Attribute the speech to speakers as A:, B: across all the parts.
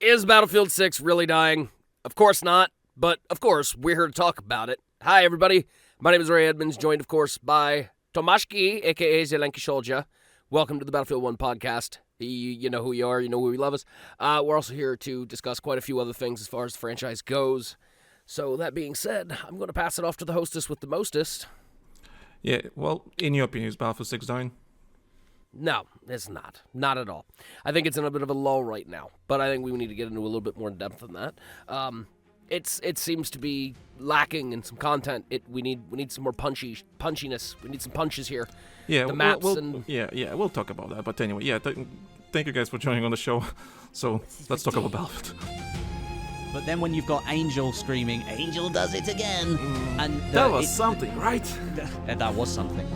A: Is Battlefield 6 really dying? Of course not, but of course, we're here to talk about it. Hi, everybody. My name is Ray Edmunds, joined, of course, by Tomaszki, a.k.a. TheLankySoldier. Welcome to the Battlefield 1 podcast. You know who you are, you know who you love us. We're also here to discuss quite a few other things as far as the franchise goes. So, that being said, I'm going to pass it off to the hostess with the mostest.
B: Yeah, well, in your opinion, is Battlefield 6 dying?
A: No, it's not. Not at all. I think it's in a bit of a lull right now, but I think we need to get into a little bit more depth than that. It seems to be lacking in some content. We need some more punchiness. We need some punches here.
B: Yeah,
A: the maps
B: we'll talk about that. But anyway, yeah, thank you guys for joining on the show. So let's talk about Battlefield.
C: But then when you've got Angel screaming, "Angel does it again," and
B: that was something, right?
C: That was something.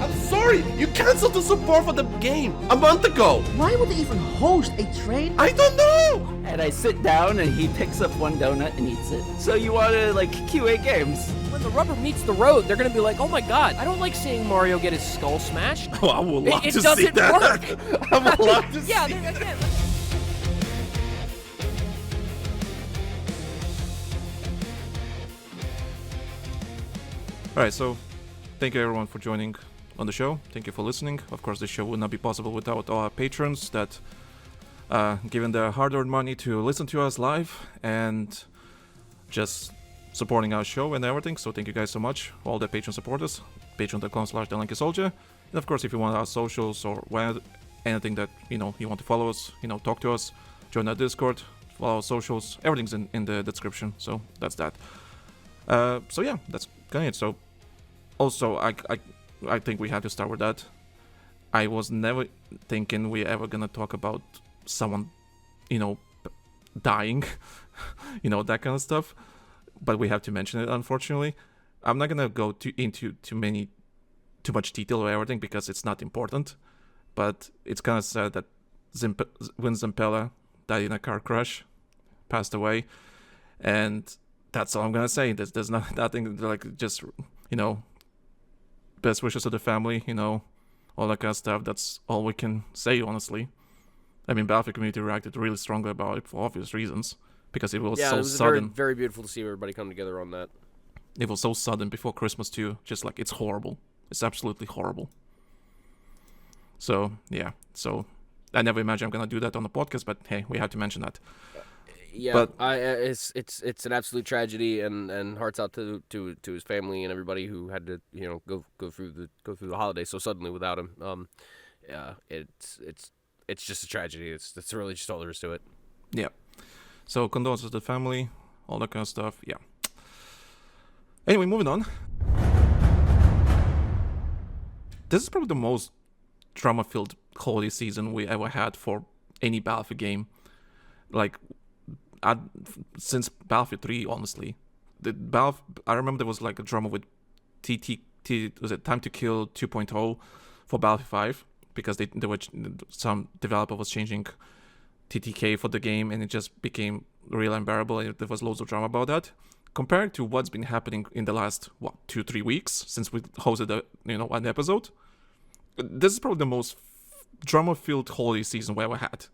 D: I'm sorry, you canceled the support for the game a month ago.
E: Why would they even host a trade?
D: I don't know.
F: And I sit down and he picks up one donut and eats it. So you want to QA games?
A: When the rubber meets the road, they're going to be like, oh my god, I don't like seeing Mario get his skull smashed.
B: Oh, I would love to see
A: that. It doesn't work.
D: I would love to see
A: that. Yeah, again.
B: Alright, so thank you everyone for joining on the show. Thank you for listening. Of course, this show would not be possible without our patrons that given their hard-earned money to listen to us live and just supporting our show and everything. So thank you guys so much, all the patron supporters. Patreon.com/TheLankySoldier. And of course, if you want our socials or anything that you want to follow us, talk to us, join our Discord, follow our socials. Everything's in the description. So that's that. So yeah, that's kind of it. So also, I think we have to start with that. I was never thinking we're ever gonna talk about someone, dying, that kind of stuff. But we have to mention it, unfortunately. I'm not gonna go into too much detail or everything because it's not important. But it's kind of sad that Zampella died in a car crash, passed away, and that's all I'm gonna say. There's nothing like just best wishes to the family, all that kind of stuff. That's all we can say, honestly. I mean, Battlefield community reacted really strongly about it for obvious reasons because it was so sudden.
A: Very, very beautiful to see everybody come together on that.
B: It was so sudden before Christmas too. Just like it's horrible. It's absolutely horrible. So yeah. So I never imagined I'm gonna do that on the podcast, but hey, we have to mention that.
A: Yeah, but it's an absolute tragedy, and hearts out to his family and everybody who had to go through the holiday so suddenly without him. It's just a tragedy. That's really just all there is to it.
B: Yeah. So condolences to the family, all that kind of stuff. Yeah. Anyway, moving on. This is probably the most drama-filled holiday season we ever had for any Battlefield game. Since Battlefield 3, honestly. I remember there was a drama with was it Time to Kill 2.0 for Battlefield 5 because some developer was changing TTK for the game and it just became really unbearable and there was loads of drama about that. Compared to what's been happening in the last 2-3 weeks since we hosted an episode, this is probably the most drama-filled holiday season we ever had.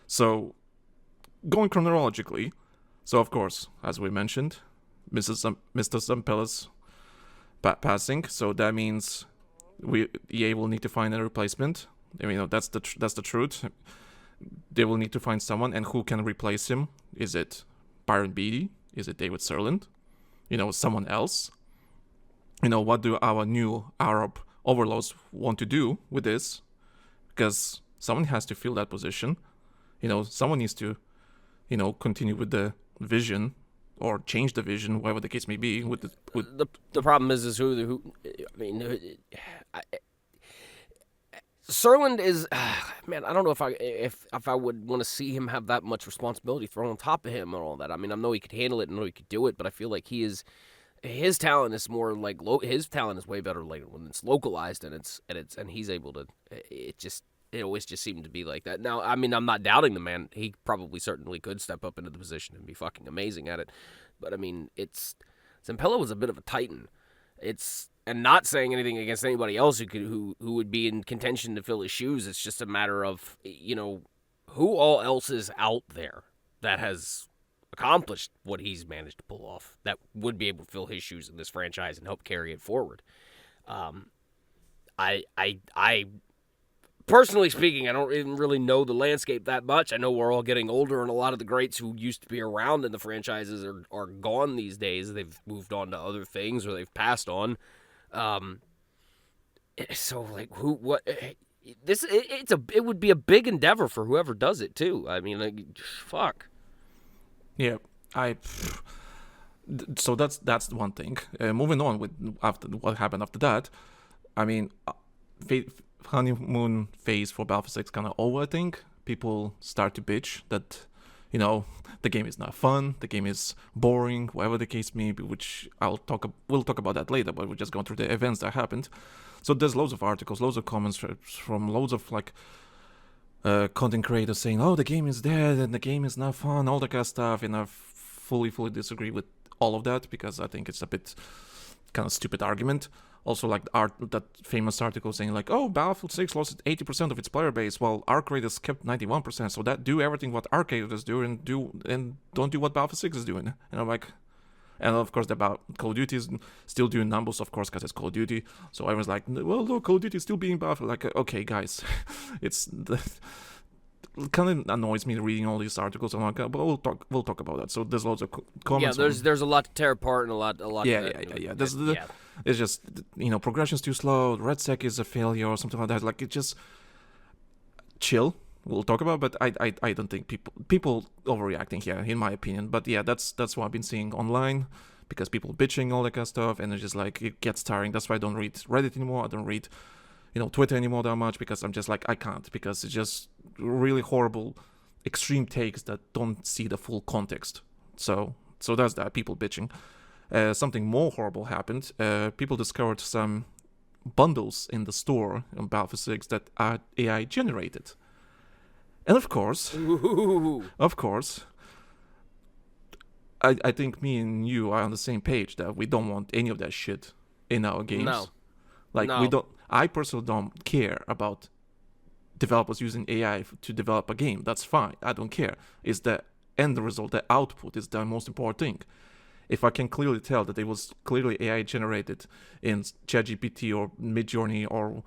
B: So going chronologically, so of course, as we mentioned, Mr. Zampella's passing, so that means EA will need to find a replacement. I mean, that's the truth. They will need to find someone, and who can replace him? Is it Byron Beatty? Is it David Sirlin? Someone else? What do our new Arab overlords want to do with this? Because someone has to fill that position. Someone needs to continue with the vision or change the vision, whatever the case may be.
A: The problem is who I mean, Sirland is man. I don't know if I would want to see him have that much responsibility thrown on top of him and all that. I mean, I know he could handle it, I know he could do it, but I feel like his talent is more like his talent is way better like when it's localized and he's able to. It always just seemed to be like that. Now, I mean, I'm not doubting the man. He probably certainly could step up into the position and be fucking amazing at it. But I mean, Zampella was a bit of a titan. And not saying anything against anybody else who would be in contention to fill his shoes. It's just a matter of who all else is out there that has accomplished what he's managed to pull off that would be able to fill his shoes in this franchise and help carry it forward. I personally speaking, I don't even really know the landscape that much. I know we're all getting older, and a lot of the greats who used to be around in the franchises are gone these days. They've moved on to other things, or they've passed on. So, like, it would be a big endeavor for whoever does it too. I mean, like, fuck.
B: Yeah, so that's one thing. Moving on with after what happened after that, I mean, honeymoon phase for Battlefield 6 kind of over. I think people start to bitch that, you know, the game is not fun, the game is boring, whatever the case may be. Which we'll talk about that later. But we're just going through the events that happened. So there's loads of articles, loads of comments from loads of like content creators saying, "Oh, the game is dead and the game is not fun," all that kind of stuff. And I fully disagree with all of that, because I think it's a bit kind of stupid argument. Also, like that famous article saying like, "Oh, Battlefield 6 lost 80% of its player base, while Arc Raiders kept 91%. So that do everything what Arc Raiders do and don't do what Battlefield 6 is doing." And I'm like, and of course, about Call of Duty is still doing numbers, of course, because it's Call of Duty. So everyone's like, "Well, look, Call of Duty is still being Battlefield." Like, okay, guys, it kind of annoys me reading all these articles. I'm like, but we'll talk about that. So there's loads of comments.
A: Yeah, there's a lot to tear apart and a lot.
B: Yeah. It's just, you know, progression's too slow. RedSec is a failure or something like that. Like, it just chill. We'll talk about, but I don't think people overreacting here, in my opinion. But yeah, that's what I've been seeing online, because people bitching all that kind of stuff, and it's just like, it gets tiring. That's why I don't read Reddit anymore. I don't read, you know, Twitter anymore that much, because I'm just like, I can't, because it's just really horrible, extreme takes that don't see the full context. So that's that, people bitching. Something more horrible happened. People discovered some bundles in the store on Battlefield 6 that are AI generated. And of course, I think me and you are on the same page that we don't want any of that shit in our games.
A: No.
B: Like,
A: No.
B: I personally don't care about developers using AI to develop a game. That's fine. I don't care. It's the end result, the output is the most important thing. If I can clearly tell that it was clearly AI generated in ChatGPT or Midjourney or,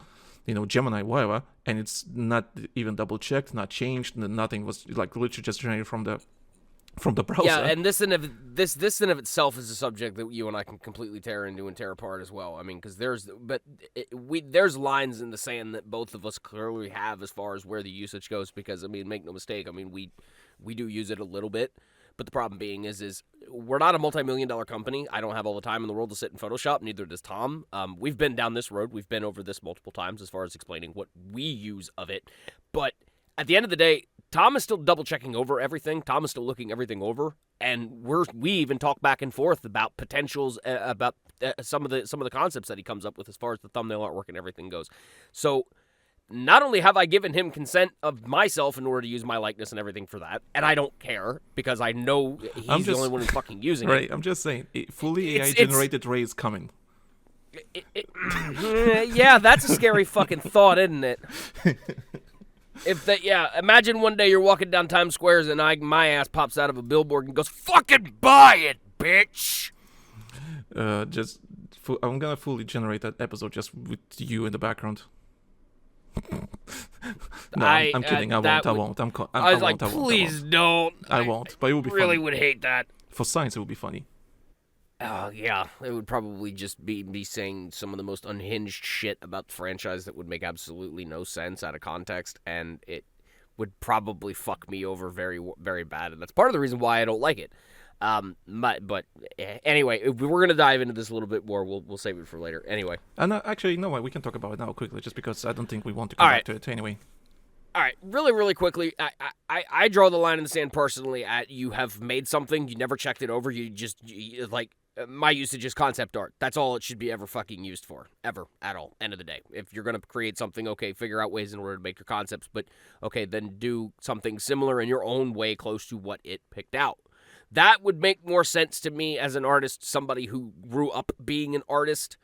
B: you know, Gemini, whatever, and it's not even double checked, not changed, nothing, was like literally just generated from the browser.
A: Yeah, and this in of itself is a subject that you and I can completely tear into and tear apart as well. I mean, because there's lines in the sand that both of us clearly have as far as where the usage goes. Because, I mean, make no mistake, I mean, we do use it a little bit. But the problem being is we're not a multi-million-dollar company. I don't have all the time in the world to sit in Photoshop. Neither does Tom. We've been down this road. We've been over this multiple times as far as explaining what we use of it. But at the end of the day, Tom is still double-checking over everything. Tom is still looking everything over. And we even talk back and forth about potentials, about some of the concepts that he comes up with as far as the thumbnail artwork and everything goes. So not only have I given him consent of myself in order to use my likeness and everything for that, and I don't care, because I know he's the only one who's fucking using
B: right,
A: it.
B: I'm just saying, fully AI-generated Ray is coming.
A: Yeah, that's a scary fucking thought, isn't it? Imagine one day you're walking down Times Square and my ass pops out of a billboard and goes, "Fucking buy it, bitch!"
B: I'm gonna fully generate that episode just with you in the background. No, I'm kidding. I won't.
A: I was like, please don't.
B: I won't, but it will be
A: really
B: funny.
A: Would hate that.
B: For science, it will be funny.
A: Oh, yeah. It would probably just be me saying some of the most unhinged shit about the franchise that would make absolutely no sense out of context, and it would probably fuck me over very, very bad, and that's part of the reason why I don't like it. But anyway, if we're going to dive into this a little bit more, we'll save it for later. Anyway.
B: And actually, you know what? We can talk about it now quickly, just because I don't think we want to come back to it anyway.
A: All right, really, really quickly, I draw the line in the sand personally at you have made something, you never checked it over, my usage is concept art. That's all it should be ever fucking used for. Ever. At all. End of the day. If you're going to create something, okay, figure out ways in order to make your concepts, but okay, then do something similar in your own way close to what it picked out. That would make more sense to me as an artist, somebody who grew up being an artist.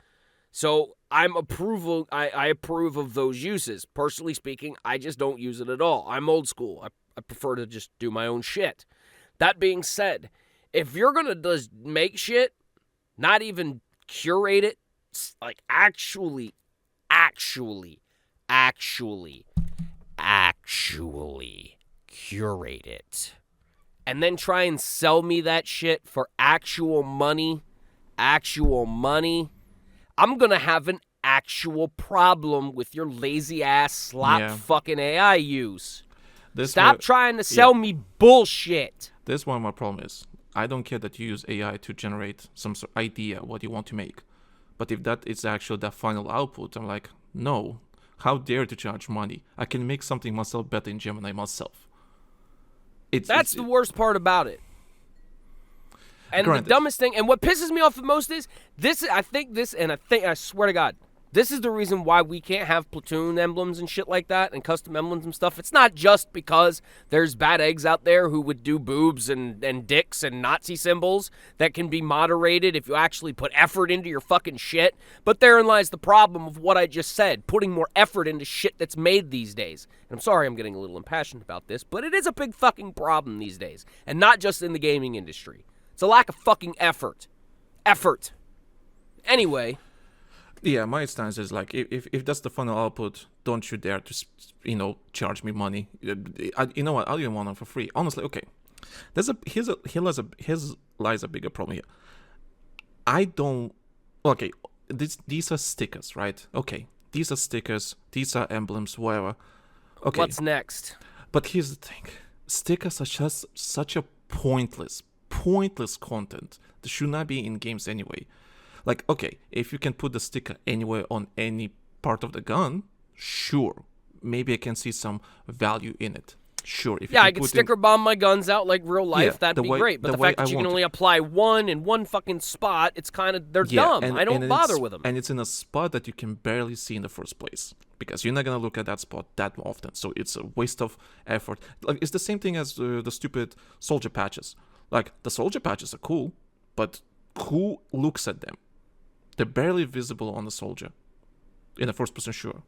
A: So I approve of those uses. Personally speaking, I just don't use it at all. I'm old school. I prefer to just do my own shit. That being said, if you're going to just make shit, not even curate it, like actually curate it, and then try and sell me that shit for actual money, I'm going to have an actual problem with your lazy ass slop fucking AI use. Stop trying to sell me bullshit.
B: This one, my problem is, I don't care that you use AI to generate some sort of idea what you want to make. But if that is actually the final output, I'm like, no. How dare to charge money? I can make something myself better in Gemini myself.
A: That's the worst part about it. And
B: granted,
A: the dumbest thing, and what pisses me off the most is, I swear to God, this is the reason why we can't have platoon emblems and shit like that and custom emblems and stuff. It's not just because there's bad eggs out there who would do boobs and dicks and Nazi symbols that can be moderated if you actually put effort into your fucking shit. But therein lies the problem of what I just said, putting more effort into shit that's made these days. And I'm sorry I'm getting a little impassioned about this, but it is a big fucking problem these days. And not just in the gaming industry. It's a lack of fucking effort. Anyway.
B: Yeah, my stance is like, if that's the final output, don't you dare to, charge me money. You know what? I'll even want them for free. Honestly, okay. Here lies a bigger problem here. These are stickers, right? Okay, these are stickers. These are emblems, whatever. Okay.
A: What's next?
B: But here's the thing: stickers are just such a pointless content that should not be in games anyway. Like, okay, if you can put the sticker anywhere on any part of the gun, sure. Maybe I can see some value in it. Sure.
A: I can sticker bomb my guns out like real life. That'd be great. But the fact that you can only apply one in one fucking spot, it's kind of, they're dumb. I don't bother with them.
B: And it's in a spot that you can barely see in the first place. Because you're not going to look at that spot that often. So it's a waste of effort. Like, it's the same thing as the stupid soldier patches. Like, the soldier patches are cool, but who looks at them? They're barely visible on the soldier in a first-person shooter.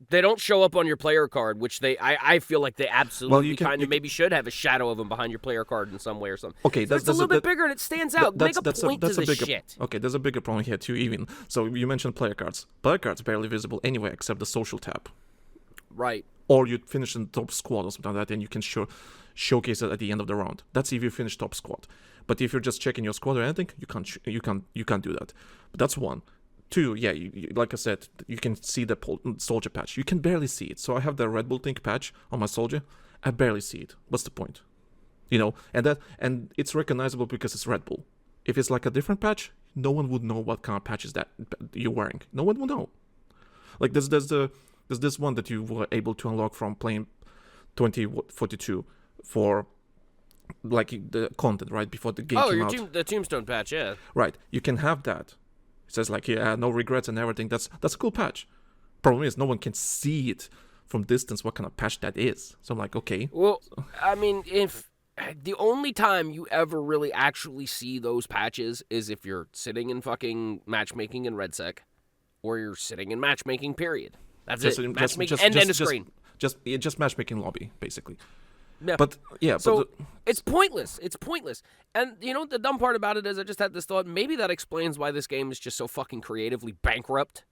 A: They don't show up on your player card, which I feel like they absolutely maybe should have a shadow of them behind your player card in some way or something.
B: Okay,
A: it's a little bit bigger and it stands out. Make a point to this shit.
B: Okay, there's a bigger problem here too. Even so, you mentioned player cards. Player cards barely visible anywhere except the social tab.
A: Right.
B: Or you finish in top squad or something like that, and you can showcase it at the end of the round. That's if you finish top squad. But if you're just checking your squad or anything, you can't do that. But that's one. Two, yeah, like I said, you can see the soldier patch. You can barely see it. So I have the Red Bull Think patch on my soldier. I barely see it. What's the point? And it's recognizable because it's Red Bull. If it's like a different patch, no one would know what kind of patch is that you're wearing. No one would know. Like there's this one that you were able to unlock from playing 2042 for like the content right before the game came out.
A: The tombstone patch, yeah.
B: Right, you can have that. It says like, no regrets and everything. That's a cool patch. Problem is, no one can see it from distance what kind of patch that is. So I'm like, okay.
A: Well, I mean, if the only time you ever really actually see those patches is if you're sitting in fucking matchmaking in RedSec, or you're sitting in matchmaking, period. That's it. Matchmaking and end of screen.
B: Just matchmaking lobby, basically.
A: Yeah.
B: But yeah,
A: it's pointless. It's pointless. And you know the dumb part about it is I just had this thought. Maybe that explains why this game is just so fucking creatively bankrupt.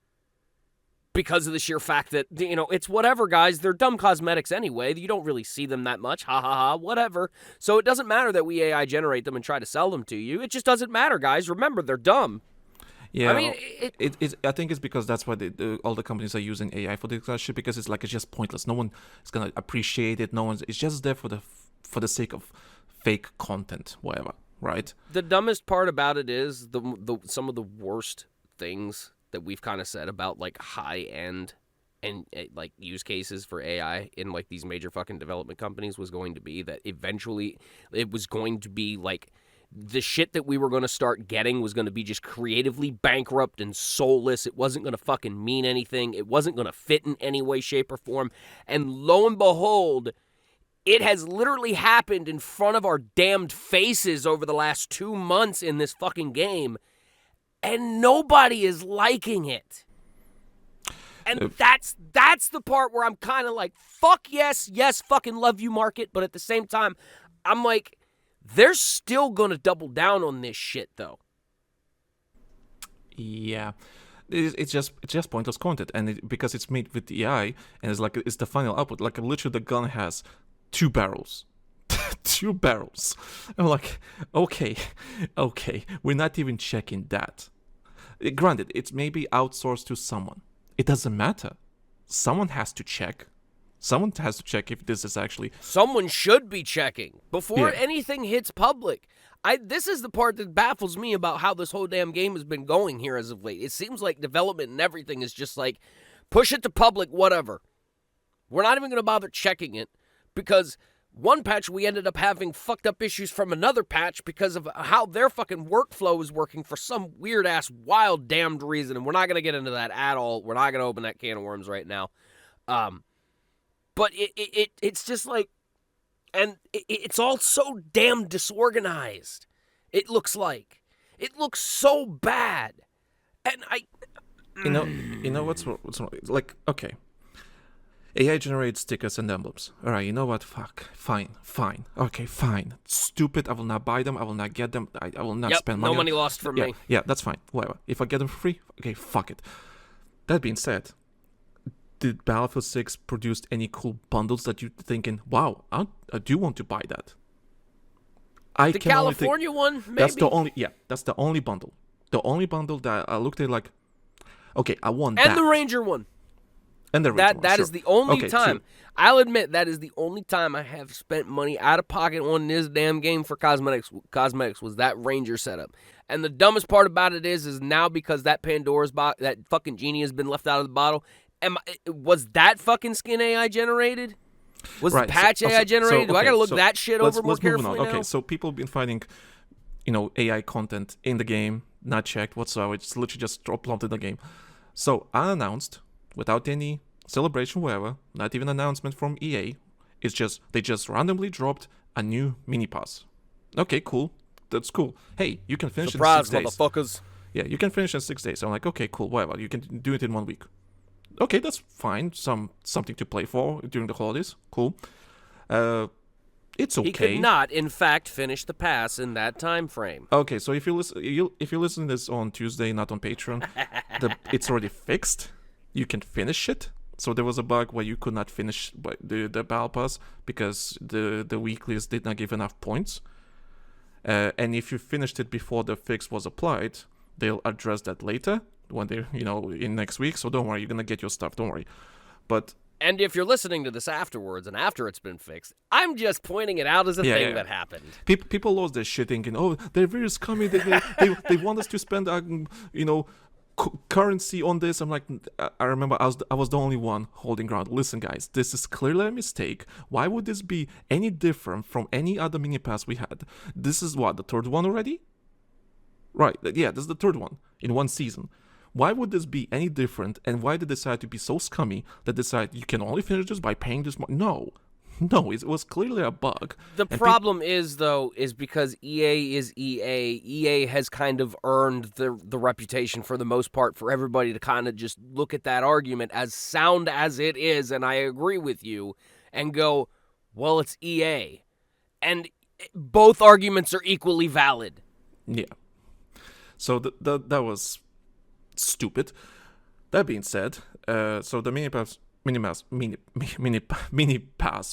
A: Because of the sheer fact that, it's whatever, guys. They're dumb cosmetics anyway. You don't really see them that much. Ha ha ha, whatever. So it doesn't matter that we AI generate them and try to sell them to you. It just doesn't matter, guys. Remember, they're dumb.
B: Yeah,
A: I mean,
B: I think it's because that's why all the companies are using AI for this shit, because it's just pointless. No one is gonna appreciate it. It's just there for the sake of fake content, whatever, right?
A: The dumbest part about it is some of the worst things that we've kind of said about like high end and like use cases for AI in like these major fucking development companies was going to be that eventually it was going to be like. The shit that we were going to start getting was going to be just creatively bankrupt and soulless. It wasn't going to fucking mean anything. It wasn't going to fit in any way, shape, or form. And lo and behold, it has literally happened in front of our damned faces over the last 2 months in this fucking game. And nobody is liking it. And that's the part where I'm kind of like, fuck yes, fucking love you, market. But at the same time, I'm like, they're still gonna double down on this shit, though.
B: Yeah. It's just pointless content, and because it's made with AI, and it's the final output. Like literally, the gun has 2 barrels. 2 barrels. I'm like, okay, we're not even checking that. Granted, it's maybe outsourced to someone. It doesn't matter. Someone has to check. Someone has to check if this is actually...
A: Someone should be checking before
B: Yeah.
A: anything hits public. This is the part that baffles me about how this whole damn game has been going here as of late. It seems like development and everything is just like, push it to public, whatever. We're not even going to bother checking it because one patch we ended up having fucked up issues from another patch because of how their fucking workflow is working for some weird-ass, wild, damned reason, and we're not going to get into that at all. We're not going to open that can of worms right now. But it's just like, and it's all so damn disorganized. It looks like. It looks so bad. And
B: You know what's wrong? Like, okay. AI generates stickers and emblems. Alright, you know what? Fuck. Fine. Okay, fine. Stupid. I will not buy them. I will not get them. I will not spend money.
A: No money lost for me.
B: Yeah, that's fine. Whatever. If I get them for free, okay, fuck it. That being said, did Battlefield 6 produce any cool bundles that you're thinking, wow, I do want to buy that?
A: The California one, maybe?
B: That's the only bundle. The only bundle that I looked at like, okay, I want that.
A: And the Ranger one.
B: And the Ranger one,
A: That
B: sure.
A: is the only time.
B: True.
A: I'll admit that is the only time I have spent money out of pocket on this damn game for cosmetics. Cosmetics was that Ranger setup. And the dumbest part about it is now because that Pandora's box, that fucking genie has been left out of the bottle. Was that fucking skin AI generated? Was the patch AI generated? Do I gotta look that shit over more carefully now?
B: Okay, so people have been finding, AI content in the game, not checked whatsoever. It's literally just uploaded in the game. So unannounced, without any celebration, whatever, not even announcement from EA. It's just they just randomly dropped a new mini pass. Okay, cool. That's cool. Hey, you can finish
A: Surprise,
B: in 6 days.
A: motherfuckers.
B: Yeah, you can finish in 6 days. I'm like, okay, cool, whatever. You can do it in 1 week. Okay, that's fine. Something to play for during the holidays. Cool. It's okay.
A: He could not, in fact, finish the pass in that time frame.
B: Okay, so if you listen to this on Tuesday, not on Patreon, it's already fixed. You can finish it. So there was a bug where you could not finish the battle pass because the weeklies did not give enough points. And if you finished it before the fix was applied, they'll address that later when they in next week. So don't worry, you're gonna get your stuff. Don't worry.
A: And if you're listening to this afterwards and after it's been fixed, I'm just pointing it out as a thing that happened.
B: People lost their shit thinking, oh, they're very scummy. They want us to spend currency on this. I'm like, I remember I was the only one holding ground. Listen, guys, this is clearly a mistake. Why would this be any different from any other mini pass we had? This is what, the third one already? Right, yeah, this is the third one in one season. Why would this be any different, and why did they decide to be so scummy that decide you can only finish this by paying this money? No, it was clearly a bug.
A: The problem is because EA is EA. EA has kind of earned the reputation for the most part for everybody to kind of just look at that argument as sound as it is, and I agree with you, and go, well, it's EA. And both arguments are equally valid.
B: Yeah. So that was stupid. That being said, so the mini pass,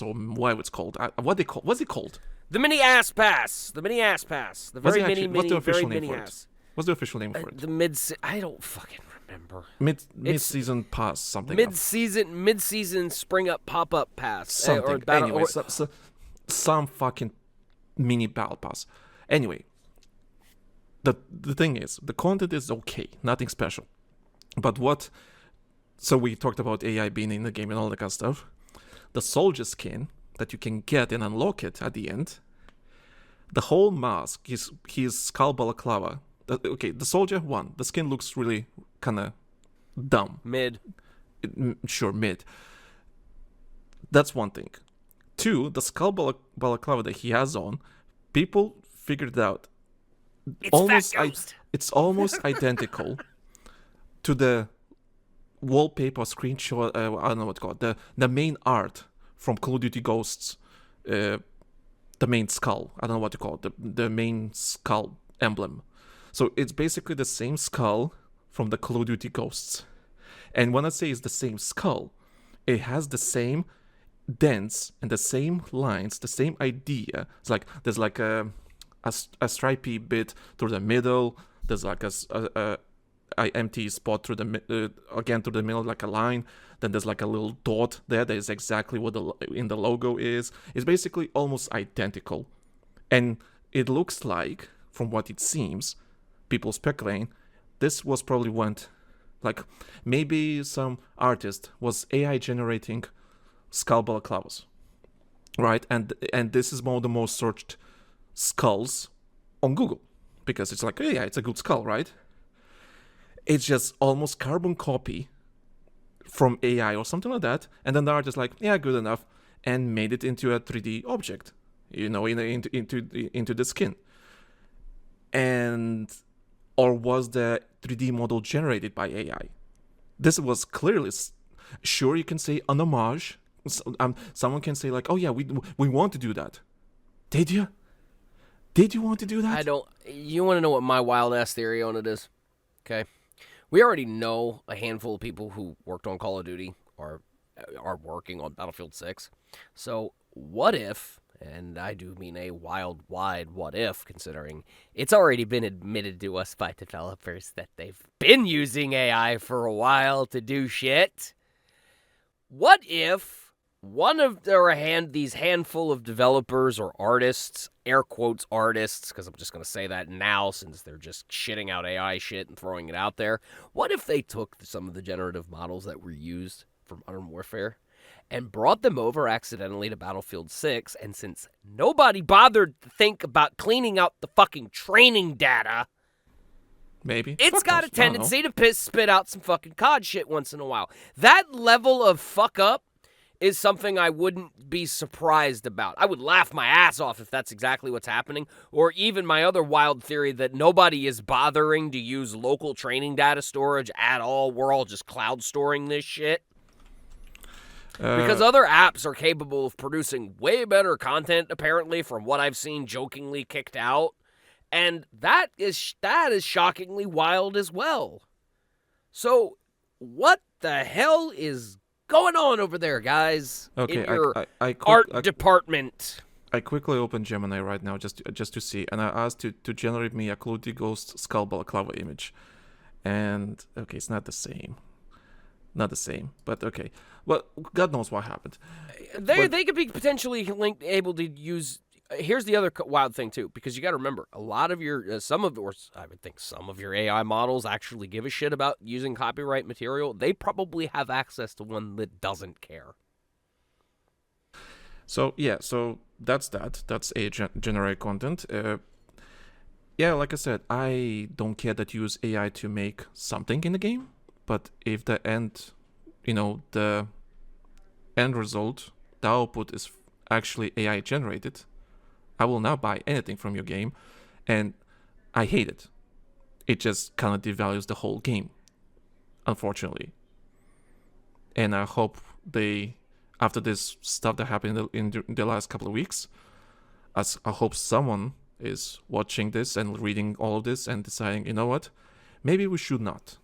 B: or whatever it's called. What's it called?
A: The mini ass pass. The very very mini ass.
B: What's the official name for it?
A: I don't fucking remember.
B: Mid-season pass, something.
A: Mid-season spring up pop-up pass.
B: Something. Anyway, some fucking mini battle pass. Anyway, the thing is, the content is okay, nothing special. But so we talked about AI being in the game and all that kind of stuff. The soldier skin that you can get and unlock it at the end, the whole mask, his skull balaclava. Okay, the soldier, one, the skin looks really kind of dumb.
A: Mid.
B: Sure, mid. That's one thing. Two, the skull balaclava that he has on, people figured out it's almost identical to the wallpaper screenshot. I don't know what it's called. The main art from Call of Duty Ghosts. The main skull. I don't know what to call it. The main skull emblem. So it's basically the same skull from the Call of Duty Ghosts. And when I say it's the same skull, it has the same dents and the same lines, the same idea. It's like there's like a stripy bit through the middle. There's like a empty spot through the again through the middle, like a line. Then there's like a little dot there. That is exactly what in the logo is. It's basically almost identical, and it looks like, from what it seems, people speculating, this was probably went, like maybe some artist was AI generating skull balaclavas, right? And this is one of the most searched skulls on Google because it's like, oh, yeah, it's a good skull, right? It's just almost carbon copy from AI or something like that, and then the artist like, yeah, good enough, and made it into a 3D object, into the skin. And or was the 3D model generated by AI? This was clearly, sure, you can say an homage. Someone can say like, oh yeah, we want to do that. Did you? Did you want to do that?
A: I don't. You want to know what my wild ass theory on it is? Okay. We already know a handful of people who worked on Call of Duty or are working on Battlefield 6. So what if, and I do mean a wild, wide what if, considering it's already been admitted to us by developers that they've been using AI for a while to do shit. What if one of these handful of developers or artists, air quotes artists, because I'm just going to say that now since they're just shitting out AI shit and throwing it out there, what if they took some of the generative models that were used for Modern Warfare and brought them over accidentally to Battlefield 6, and since nobody bothered to think about cleaning out the fucking training data,
B: maybe
A: it's got a tendency to spit out some fucking COD shit once in a while. That level of fuck up is something I wouldn't be surprised about. I would laugh my ass off if that's exactly what's happening. Or even my other wild theory that nobody is bothering to use local training data storage at all. We're all just cloud storing this shit. Because other apps are capable of producing way better content, apparently, from what I've seen jokingly kicked out. And that is shockingly wild as well. So, what the hell is going on over there, guys?
B: Okay,
A: in your art department.
B: I quickly opened Gemini right now just to see, and I asked to generate me a Call of Duty Ghost skull balaclava image, and okay, it's not the same, but okay. Well, God knows what happened.
A: They could be potentially able to use. Here's the other wild thing too, because you got to remember, a lot of your I would think some of your AI models actually give a shit about using copyright material. They probably have access to one that doesn't care.
B: So yeah, so that's that. That's AI generate content. Yeah, like I said, I don't care that you use AI to make something in the game, but if the end result, the output is actually AI generated, I will not buy anything from your game, and I hate it. It just kind of devalues the whole game, unfortunately. And I hope after this stuff that happened in the last couple of weeks, I hope someone is watching this and reading all of this and deciding, you know what, maybe we should not.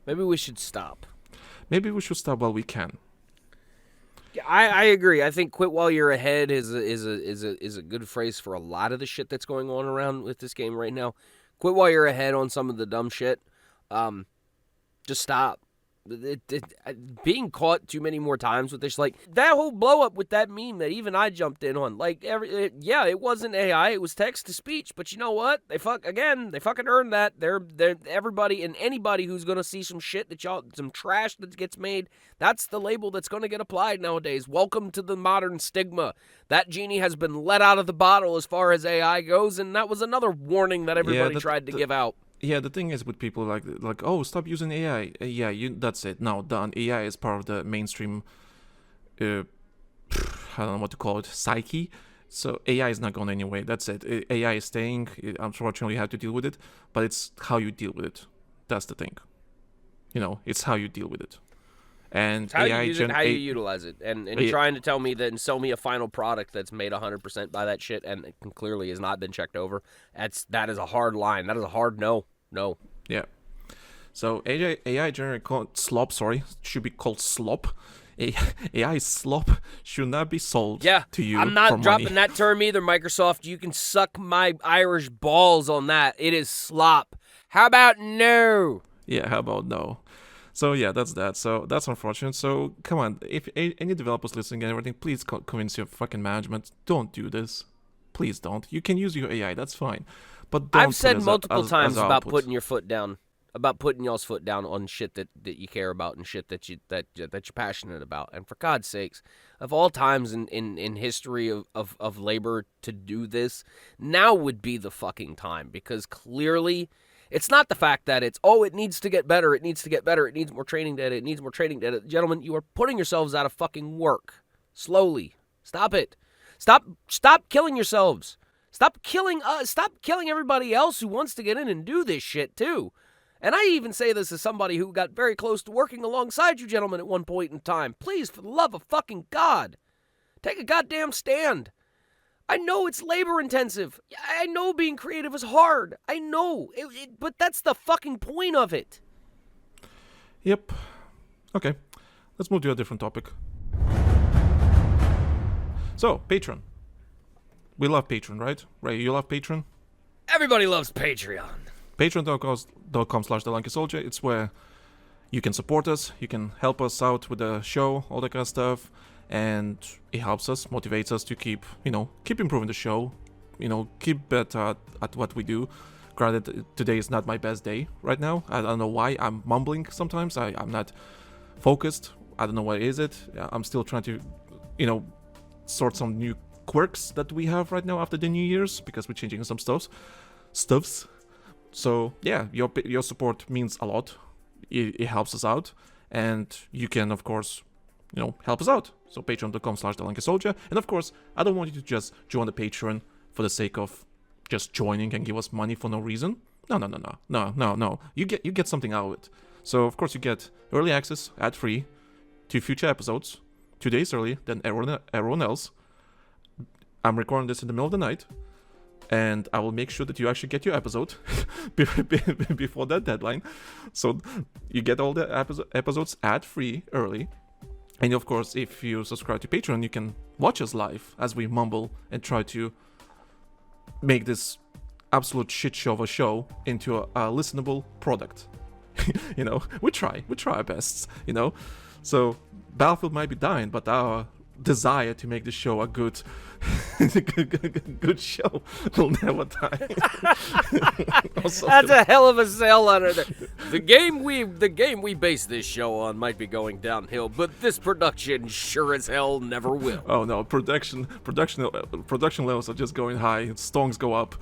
A: Maybe we should stop.
B: Maybe we should stop while we can.
A: Yeah, I agree. I think "quit while you're ahead" is a good phrase for a lot of the shit that's going on around with this game right now. Quit while you're ahead on some of the dumb shit. Just stop. Being caught too many more times with this, like that whole blow up with that meme that even I jumped in on. Like it wasn't AI, it was text to speech. But you know what? They fucking earned that. They're everybody and anybody who's gonna see some shit some trash that gets made. That's the label that's gonna get applied nowadays. Welcome to the modern stigma. That genie has been let out of the bottle as far as AI goes, and that was another warning that everybody tried to give out.
B: Yeah, the thing is with people like oh, stop using AI. That's it. Now done. AI is part of the mainstream. I don't know what to call it. Psyche. So AI is not going anywhere. That's it. AI is staying. Unfortunately, you have to deal with it. But it's how you deal with it. That's the thing. it's how you deal with it. And
A: It's how
B: AI
A: you use it, how you utilize it, and trying to tell me that and sell me a final product that's made 100% by that shit and it clearly has not been checked over. That is a hard line. That is a hard no.
B: Yeah. So AI generated slop, should be called slop. AI slop should not be sold to you.
A: I'm not
B: for
A: dropping
B: money.
A: that term either, Microsoft. You can suck my Irish balls on that. It is slop. How about no?
B: Yeah, how about no? So yeah, that's that. So that's unfortunate. So come on, if any developers listening and everything, please convince your fucking management. Don't do this. Please don't. You can use your AI. That's fine. But don't
A: I've said
B: put
A: multiple times about
B: output.
A: putting your foot down, about putting y'all's foot down on shit that you care about and shit that you're passionate about. And for God's sakes, of all times in history of labor to do this, now would be the fucking time, because clearly it's not the fact that it needs to get better, it needs more training data, it needs more training data. Gentlemen, you are putting yourselves out of fucking work. Slowly. Stop it. Stop killing yourselves. Stop killing us. Stop killing everybody else who wants to get in and do this shit too. And I even say this as somebody who got very close to working alongside you gentlemen at one point in time. Please, for the love of fucking God, take a goddamn stand. I know it's labor intensive. I know being creative is hard. I know. But that's the fucking point of it.
B: Yep. Okay. Let's move to a different topic. So, Patreon. We love Patreon, right? Ray, you love Patreon?
A: Everybody loves Patreon.
B: Patreon.com/TheLankySoldier. It's where you can support us, you can help us out with the show, all that kind of stuff, and it helps us, motivates us to keep improving the show, keep better at what we do. Granted, today is not my best day right now. I don't know why. I'm mumbling sometimes. I'm not focused. I don't know what is it. I'm still trying to, sort some new quirks that we have right now after the New Year's, because we're changing some stuffs. So yeah, your support means a lot. It helps us out, and you can of course, help us out. So patreon.com/TheLankySoldier, and of course, I don't want you to just join the Patreon for the sake of just joining and give us money for no reason. No. You get something out of it. So of course you get early access, ad-free, to future episodes, 2 days early than everyone else. I'm recording this in the middle of the night, and I will make sure that you actually get your episode before that deadline. So you get all the episodes ad-free early. And of course, if you subscribe to Patreon, you can watch us live as we mumble and try to make this absolute shit show of a show into a listenable product. We try our best, So Battlefield might be dying, but our desire to make the show a good show will never die.
A: That's a hell of a sell on it. The game we base this show on might be going downhill, but this production sure as hell never will.
B: Oh no, production levels are just going high. Stongs go up.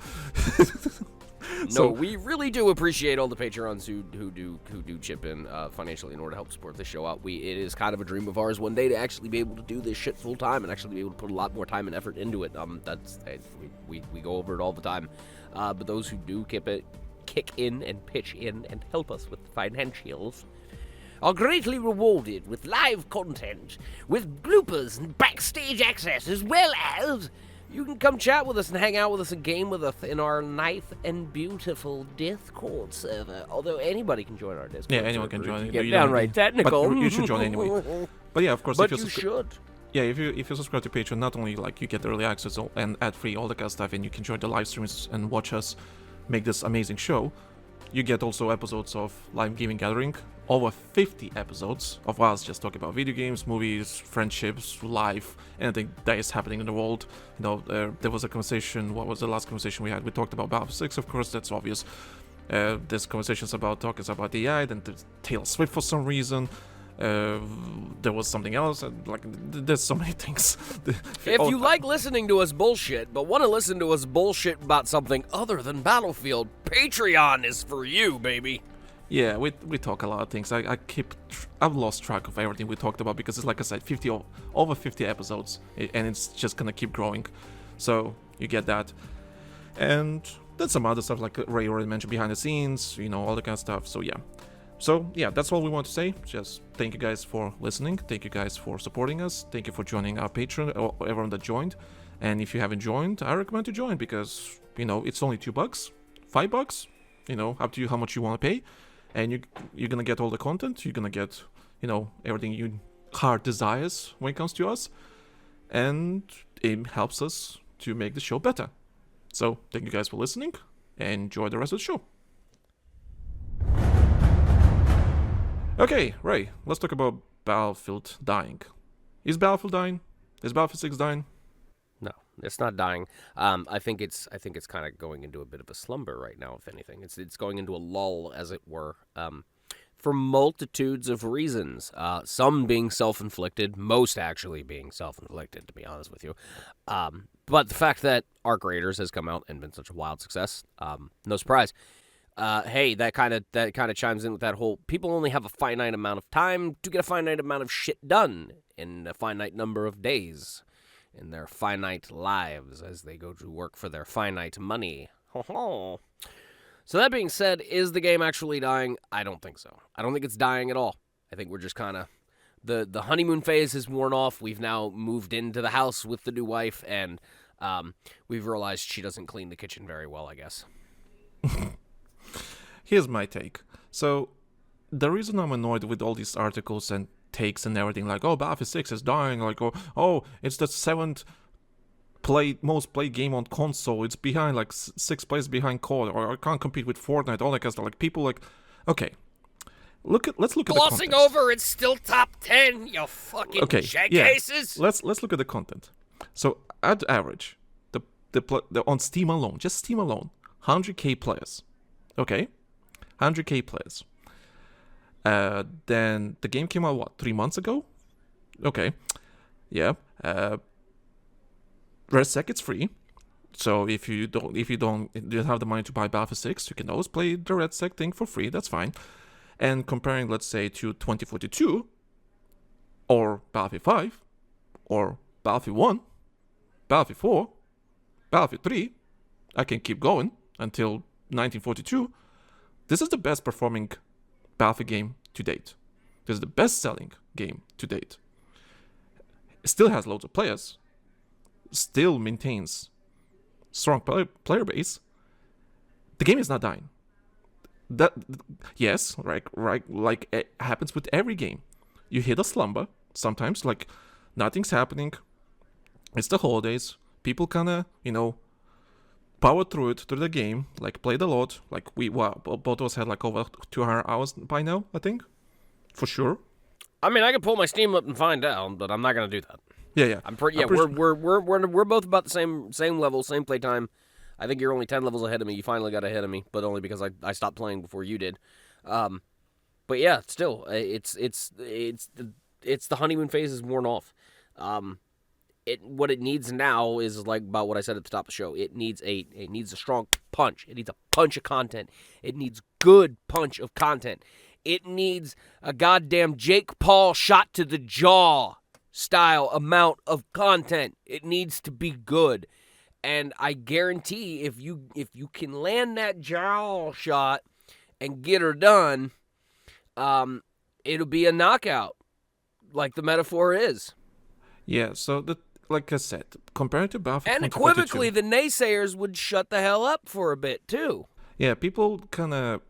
A: No, we really do appreciate all the Patreons who do chip in financially in order to help support this show out. It is kind of a dream of ours one day to actually be able to do this shit full time and actually be able to put a lot more time and effort into it. We go over it all the time. But those who do kick in and pitch in and help us with financials are greatly rewarded with live content, with bloopers and backstage access, as well as you can come chat with us and hang out with us and game with us in our nice and beautiful Discord server. Although anybody can join our Discord server.
B: Yeah, anyone can join.
A: Get downright technical.
B: But you should join anyway. But yeah, of course.
A: But you should.
B: Yeah, if you subscribe to Patreon, not only you get early access and ad-free, all that kind of stuff, and you can join the live streams and watch us make this amazing show, you get also episodes of Live Gaming Gathering, over 50 episodes of us just talking about video games, movies, friendships, life, anything that is happening in the world. There was a conversation. What was the last conversation we had? We talked about Battlefield 6, of course, that's obvious. There's conversations about AI, then there's Taylor Swift for some reason. There was something else. There's so many things.
A: If you like listening to us bullshit, but want to listen to us bullshit about something other than Battlefield, Patreon is for you, baby.
B: Yeah, we talk a lot of things. I've lost track of everything we talked about because it's, like I said, over 50 episodes, and it's just gonna keep growing. So you get that, and then some other stuff like Ray already mentioned, behind the scenes, all that kind of stuff. So yeah. So yeah, that's all we want to say. Just thank you guys for listening. Thank you guys for supporting us. Thank you for joining our Patreon, or everyone that joined. And if you haven't joined, I recommend to join because, it's only $2, $5, up to you how much you want to pay. And you're going to get all the content. You're going to get, everything your heart desires when it comes to us. And it helps us to make the show better. So thank you guys for listening and enjoy the rest of the show. Okay, Ray, let's talk about Battlefield dying. Is Battlefield dying? Is Battlefield 6 dying?
A: No, it's not dying. I think it's kind of going into a bit of a slumber right now. If anything, it's going into a lull, as it were, for multitudes of reasons. Some being self-inflicted, most actually being self-inflicted, to be honest with you. But the fact that Arc Raiders has come out and been such a wild success, no surprise. Hey, that kind of chimes in with that whole people only have a finite amount of time to get a finite amount of shit done in a finite number of days in their finite lives as they go to work for their finite money. So that being said, is the game actually dying? I don't think so. I don't think it's dying at all. I think we're just kind of the honeymoon phase has worn off. We've now moved into the house with the new wife, and we've realized she doesn't clean the kitchen very well, I guess.
B: Here's my take. So, the reason I'm annoyed with all these articles and takes and everything, like, oh, Battlefield 6 is dying, like, oh, it's the 7th most played game on console, it's behind, like, 6 places behind COD, or I can't compete with Fortnite, all that kind of stuff. Like, people, like, okay, let's look at the content.
A: Glossing over, it's still top 10, you fucking cases.
B: Let's look at the content. So, at average, the on Steam alone, just Steam alone, 100k players. Okay? 100k players. Then the game came out 3 months ago? Okay. Yeah. RedSec, it's free. So if you don't have the money to buy Battlefield 6, you can always play the RedSec thing for free. That's fine. And comparing, let's say, to 2042, or Battlefield 5, or Battlefield 1, Battlefield 4, Battlefield 3, I can keep going until 1942. This is the best performing Battlefield game to date. This is the best selling game to date. It still has loads of players. Still maintains strong player base. The game is not dying. Yes, right, like it happens with every game. You hit a slumber sometimes, like nothing's happening. It's the holidays. People kind of, power through the game, like played a lot, like both of us had like over 200 hours by now, I think, for sure.
A: I mean, I can pull my Steam up and find out, but I'm not gonna do that.
B: Yeah.
A: We're both about the same level, same playtime. I think you're only 10 levels ahead of me. You finally got ahead of me, but only because I stopped playing before you did. But yeah, still, it's the honeymoon phase is worn off. What it needs now is like about what I said at the top of the show. It needs a strong punch. It needs a punch of content. It needs good punch of content. It needs a goddamn Jake Paul shot to the jaw style amount of content. It needs to be good. And I guarantee if you can land that jaw shot and get her done, it'll be a knockout, like the metaphor is.
B: Yeah, so like I said, compared to Battlefield
A: and equivocally, the naysayers would shut the hell up for a bit, too.
B: Yeah, people kind of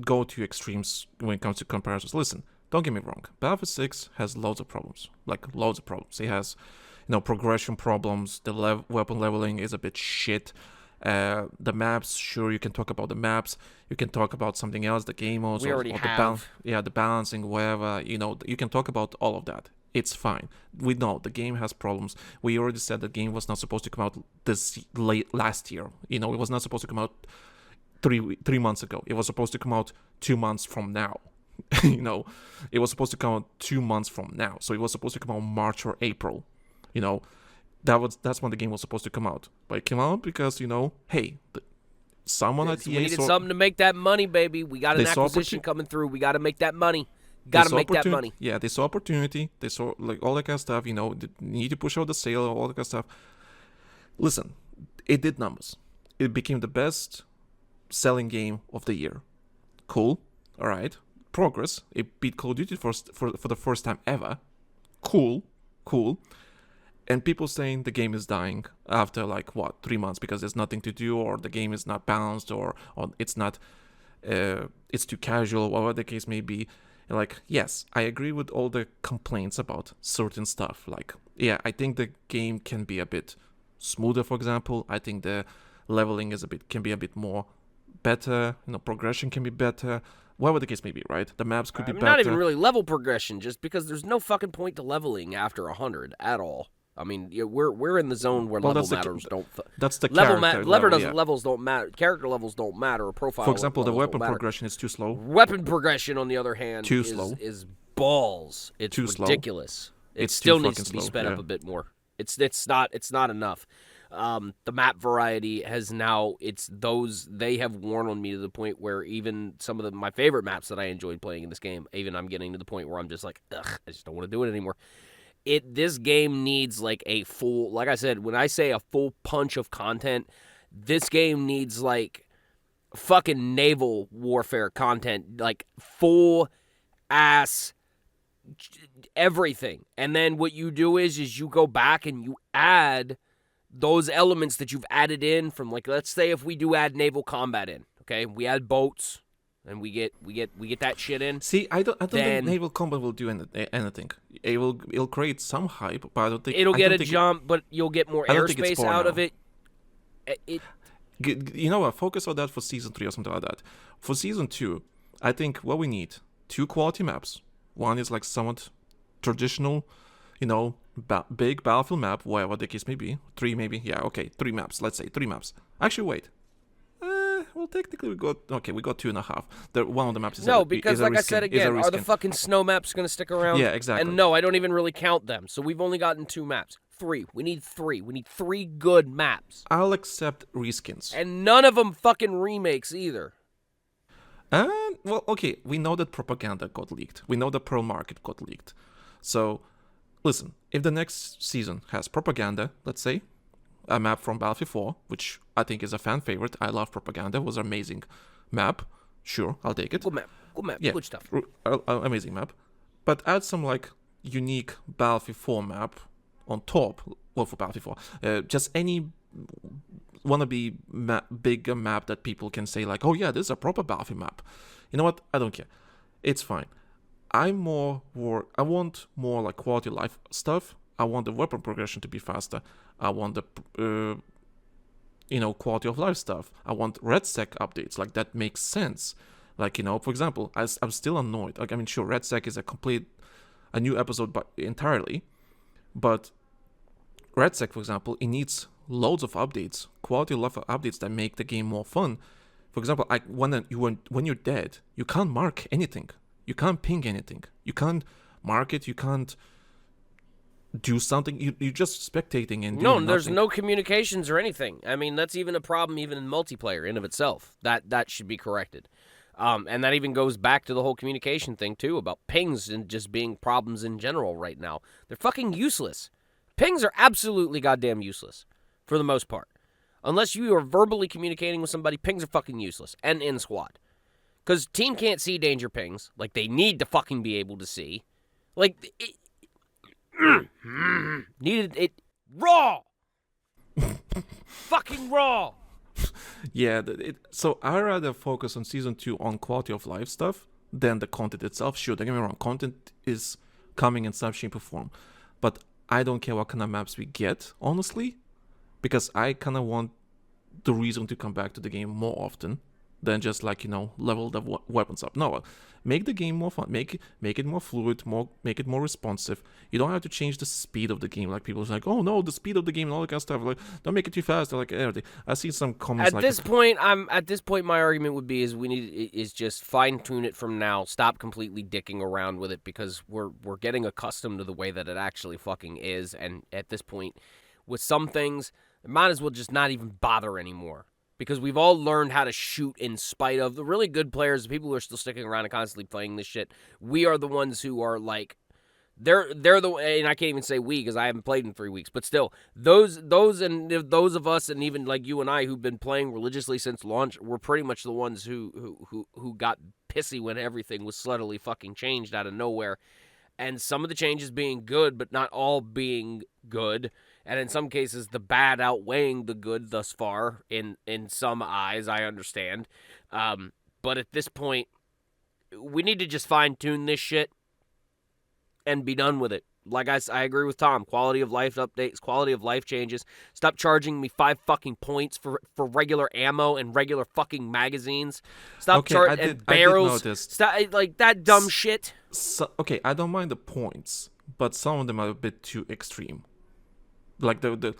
B: go to extremes when it comes to comparisons. Listen, don't get me wrong. Battlefield 6 has loads of problems. Like, loads of problems. It has, progression problems. The weapon leveling is a bit shit. The maps, sure, you can talk about the maps. You can talk about something else, the game modes.
A: We already have.
B: The balancing, whatever. You can talk about all of that. It's fine. We know the game has problems. We already said the game was not supposed to come out last year. It was not supposed to come out three months ago. It was supposed to come out 2 months from now. It was supposed to come out 2 months from now. So it was supposed to come out March or April. That's when the game was supposed to come out. But it came out because, hey, someone at EA...
A: We needed something to make that money, baby. We got an acquisition coming through. We got to make that money. Got to make that money.
B: Yeah, they saw opportunity. They saw like all that kind of stuff. They need to push out the sale, all that kind of stuff. Listen, it did numbers. It became the best selling game of the year. Cool. All right. progress. It beat Call of Duty for the first time ever. Cool. And people saying the game is dying after 3 months because there's nothing to do, or the game is not balanced, or it's not, it's too casual, whatever the case may be. Yes, I agree with all the complaints about certain stuff. I think the game can be a bit smoother, for example. I think the leveling can be a bit more better. Progression can be better. Whatever the case may be, right? The maps could be better.
A: Not even really level progression, just because there's no fucking point to leveling after 100 at all. I mean, we're in the zone where level matters don't.
B: That's the
A: level
B: character
A: levels don't matter. Character levels don't matter. Or profile.
B: For example, the weapon
A: matter.
B: progression is too slow.
A: Weapon progression, on the other hand, is balls. It's
B: too
A: ridiculous.
B: Slow.
A: It still
B: too
A: needs to be
B: slow,
A: sped up a bit more. It's not enough. The map variety has now, they have worn on me to the point where even some of my favorite maps that I enjoyed playing in this game, even I'm getting to the point where I'm just like, ugh, I just don't want to do it anymore. This game needs a full, like I said, when I say a full punch of content, this game needs fucking naval warfare content, full ass everything. And then what you do is you go back and you add those elements that you've added in from, let's say if we do add naval combat in, okay? We add boats and we get that shit in.
B: See, I don't think naval combat will do anything. It'll create some hype, but I don't think
A: it'll get a jump, but you'll get more airspace out of it.
B: You know what? Focus on that for Season 3 or something like that. For Season 2, I think what we need, 2 quality maps. One is somewhat traditional, big Battlefield map, whatever the case may be. 3 maybe. Yeah, okay, 3 maps. Let's say 3 maps. Actually, wait. Well, technically we got 2.5. One of the maps is
A: because like I said again, are the fucking snow maps going to stick around?
B: Yeah, exactly.
A: And no, I don't even really count them. So we've only gotten 2 maps. 3. We need 3. We need 3 good maps.
B: I'll accept reskins.
A: And none of them fucking remakes either.
B: Well, okay, we know that propaganda got leaked. We know the Pearl Market got leaked. So, listen, if the next season has propaganda, let's say, a map from Battlefield 4, which I think is a fan favorite. I love propaganda. It was an amazing map. Sure, I'll take it.
A: Good map.
B: Yeah,
A: good stuff.
B: Amazing map. But add some unique Battlefield 4 map on top. Well, for Battlefield 4. Just any wannabe big map that people can say oh yeah, this is a proper Battlefield map. You know what? I don't care. It's fine. I want more quality of life stuff. I want the weapon progression to be faster. I want the quality of life stuff. I want RedSec updates. That makes sense. For example, I'm still annoyed. Sure, RedSec is a new episode entirely, but RedSec, for example, it needs loads of updates, quality of life updates that make the game more fun. For example, when you're dead, you can't mark anything. You can't ping anything. You can't mark it. You can't do something. You're just spectating and doing
A: there's
B: nothing.
A: No communications or anything. I mean, that's even a problem even in multiplayer in of itself. That should be corrected. And that even goes back to the whole communication thing too, about pings and just being problems in general right now. They're fucking useless. Pings are absolutely goddamn useless for the most part. Unless you are verbally communicating with somebody, pings are fucking useless. And in squad. Because team can't see danger pings. They need to fucking be able to see. Needed it raw. Fucking raw.
B: Yeah, so I rather focus on Season 2 on quality of life stuff than the content itself. Sure, don't get me wrong, content is coming in some shape or form. But I don't care what kind of maps we get, honestly. Because I kind of want the reason to come back to the game more often than just level the weapons up. No, make the game more fun. Make it more fluid. Make it more responsive. You don't have to change the speed of the game. People are oh no, the speed of the game and all that kind of stuff. Don't make it too fast. Everything. I see some comments
A: at this point, my argument would be is just fine tune it from now. Stop completely dicking around with it because we're getting accustomed to the way that it actually fucking is. And at this point, with some things, might as well just not even bother anymore. Because we've all learned how to shoot in spite of the really good players, the people who are still sticking around and constantly playing this shit. We are the ones who are they're the, and I can't even say we because I haven't played in 3 weeks, but still, those of us and even you and I who've been playing religiously since launch, we're pretty much the ones who got pissy when everything was subtly fucking changed out of nowhere. And some of the changes being good, but not all being good. And in some cases, the bad outweighing the good thus far, in some eyes, I understand. But at this point, we need to just fine-tune this shit and be done with it. Like I agree with Tom. Quality of life updates, quality of life changes. Stop charging me 5 fucking points for regular ammo and regular fucking magazines. Stop charging barrels.
B: I did notice.
A: Stop, like that dumb shit.
B: So, okay, I don't mind the points, but some of them are a bit too extreme. Like the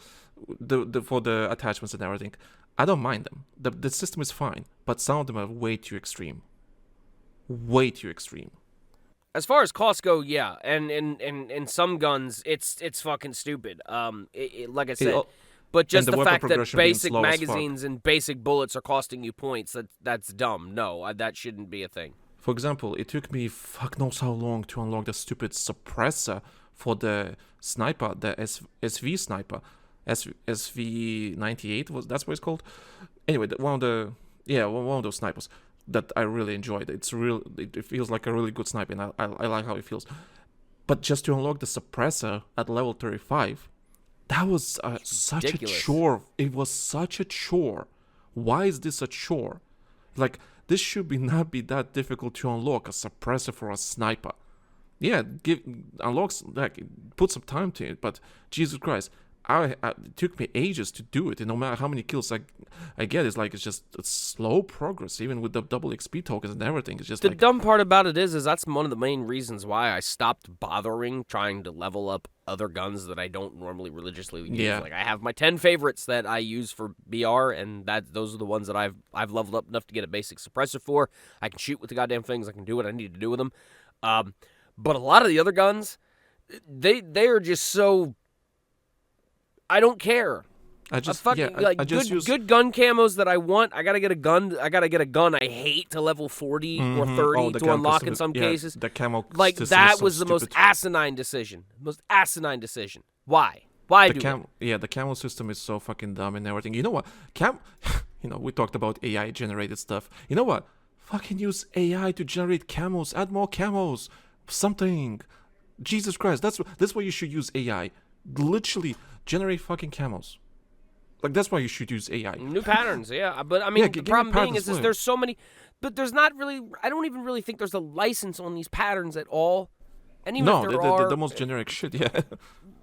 B: for the attachments and everything, I don't mind them. The system is fine, but some of them are way too extreme. Way too extreme.
A: As far as costs go, yeah, and some guns, it's fucking stupid. Like I said, but just the fact that basic magazines and basic bullets are costing you points, that's dumb. No, that shouldn't be a thing.
B: For example, it took me fuck knows how long to unlock the stupid suppressor for the sniper, the SV sniper, SV98 that's what it's called. Anyway, one of those snipers that I really enjoyed. It feels like a really good sniper, and I like how it feels. But just to unlock the suppressor at level 35, that was such a chore. It was such a chore. Why is this a chore? Like, this should not be that difficult to unlock, a suppressor for a sniper. Yeah, put some time to it, but Jesus Christ, it took me ages to do it, and no matter how many kills I get, it's just a slow progress, even with the double XP tokens and everything. It's just
A: the dumb part about it is that's one of the main reasons why I stopped bothering trying to level up other guns that I don't normally religiously use.
B: Yeah.
A: Like, I have my 10 favorites that I use for BR, and those are the ones that I've leveled up enough to get a basic suppressor for. I can shoot with the goddamn things. I can do what I need to do with them. But a lot of the other guns, they are just so. I don't care. Good gun camos that I want. I gotta get a gun. I hate to level 40 or 30 to unlock in some cases.
B: The camo
A: like
B: system
A: that
B: is so
A: was the most
B: stupid.
A: asinine decision. Why? Why do it?
B: The camo system is so fucking dumb and everything. You know what? We talked about AI generated stuff. You know what? Fucking use AI to generate camos. Add more camos. Something. Jesus Christ. That's why you should use AI. Literally generate fucking camos. Like, that's why you should use AI.
A: New patterns, yeah. But I mean, the problem being is there's so many, but there's not really. I don't even really think there's a license on these patterns at all. And even if there are,
B: the most generic shit, yeah.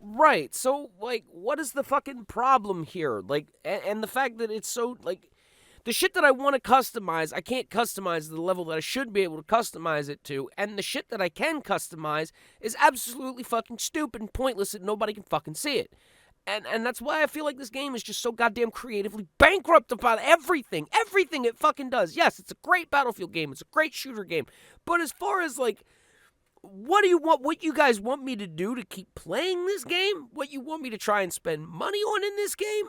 A: Right. So, like, what is the fucking problem here? Like, and the fact that it's so, like, the shit that I want to customize, I can't customize to the level that I should be able to customize it to. And the shit that I can customize is absolutely fucking stupid and pointless and nobody can fucking see it. And that's why I feel like this game is just so goddamn creatively bankrupt about everything. Everything it fucking does. Yes, it's a great Battlefield game. It's a great shooter game. But as far as, like, what do you want? What you guys want me to do to keep playing this game? What you want me to try and spend money on in this game?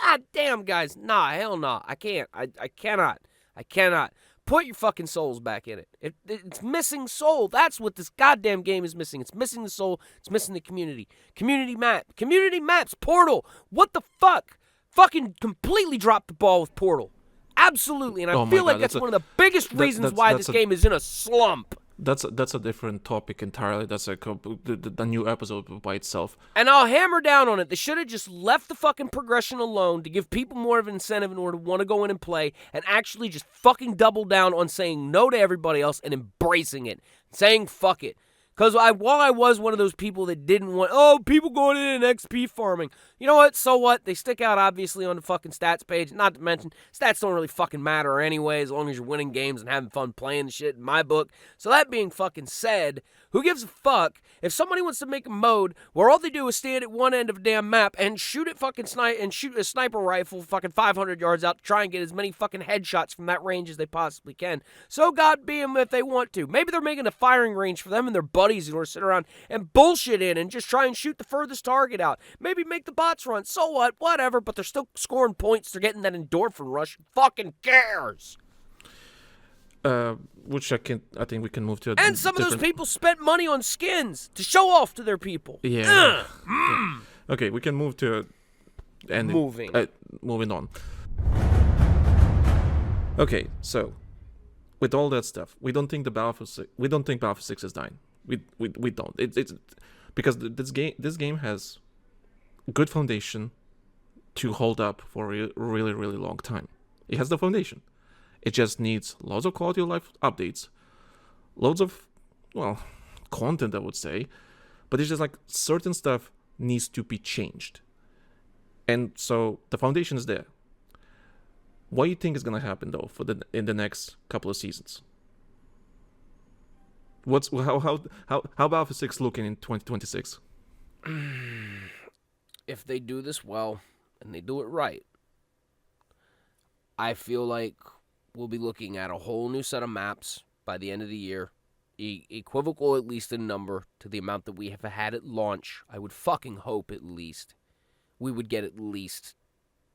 A: God damn, guys. Nah, hell nah. I can't. I cannot. I cannot. Put your fucking souls back in it. It's missing soul. That's what this goddamn game is missing. It's missing the soul. It's missing the community. Community maps. Portal. What the fuck? Fucking completely dropped the ball with Portal. Absolutely. And I feel like that's one of the biggest reasons why this game is in a slump.
B: That's a different topic entirely. That's the new episode by itself.
A: And I'll hammer down on it. They should have just left the fucking progression alone to give people more of an incentive in order to want to go in and play, and actually just fucking double down on saying no to everybody else and embracing it. Saying fuck it. Because while I was one of those people that didn't want, people going in and XP farming. You know what? So what? They stick out obviously on the fucking stats page. Not to mention, stats don't really fucking matter anyway, as long as you're winning games and having fun playing the shit in my book. So that being fucking said, who gives a fuck if somebody wants to make a mode where all they do is stand at one end of a damn map and shoot a sniper rifle fucking 500 yards out to try and get as many fucking headshots from that range as they possibly can. So God be them if they want to. Maybe they're making a firing range for them and their buddies in order to sit around and bullshit in and just try and shoot the furthest target out. Maybe make the bots run. So what? Whatever. But they're still scoring points. They're getting that endorphin rush. Who fucking cares?
B: Which I think we can move to.
A: And some of those people spent money on skins to show off to their people.
B: Yeah. Okay, we can move to. Moving on. Okay, so with all that stuff, we don't think Battlefield 6 is dying. We don't. It's because this game has good foundation to hold up for a really, really long time. It has the foundation. It just needs lots of quality of life updates, loads of, well, content, I would say, but it's just like certain stuff needs to be changed. And so the foundation is there. What do you think is going to happen, though, in the next couple of seasons? How Battlefield 6 looking in 2026?
A: If they do this well and they do it right, I feel like we'll be looking at a whole new set of maps by the end of the year, equivocal at least in number to the amount that we have had at launch. I would fucking hope at least we would get at least